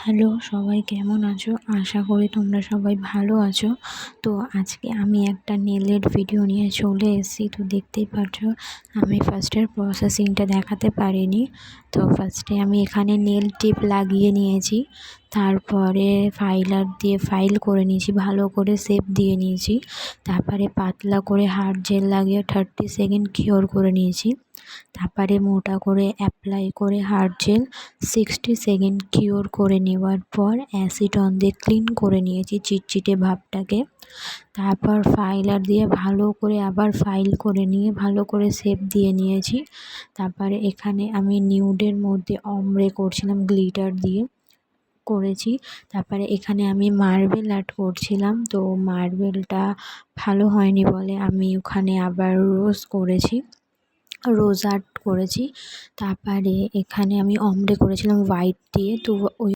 Hello, সবাই কেমন আছো? আশা করি তোমরা সবাই ভালো আছো। তো আজকে আমি একটা নেলের ভিডিও নিয়ে চলে এসেছি। তো দেখতেই পাচ্ছ আমি ফার্স্টের প্রসেসিংটা দেখাতে পারিনি। তো ফার্স্টে আমি এখানে নেল টিপ লাগিয়ে নিয়েছি, তারপরে ফাইলার দিয়ে ফাইল করে নিয়েছি, ভালো করে শেপ দিয়ে নিয়েছি। তারপরে পাতলা করে হার্ড জেল লাগিয়ে 30 সেকেন্ড কিওর করে নিয়েছি। তারপরে মোটা করে অ্যাপ্লাই করে হার্ড জেল 60 সেকেন্ড কিওর করে নেওয়ার পর অ্যাসিটন দিয়ে ক্লিন করে নিয়েছি চিটচিটে ভাবটাকে। তারপর ফাইলার দিয়ে ভালো করে আবার ফাইল করে নিয়ে ভালো করে শেপ দিয়ে নিয়েছি। তারপরে এখানে আমি নিউডের মধ্যে অমব্রে করছিলাম, গ্লিটার দিয়ে করেছি। তারপরে এখানে আমি মার্বেল আর্ট করছিলাম, তো মার্বেলটা ভালো হয়নি বলে আমি ওখানে আবার রোজ আর্ট করেছি। তারপরে এখানে আমি অমব্রে করেছিলাম হোয়াইট দিয়ে। তো ওই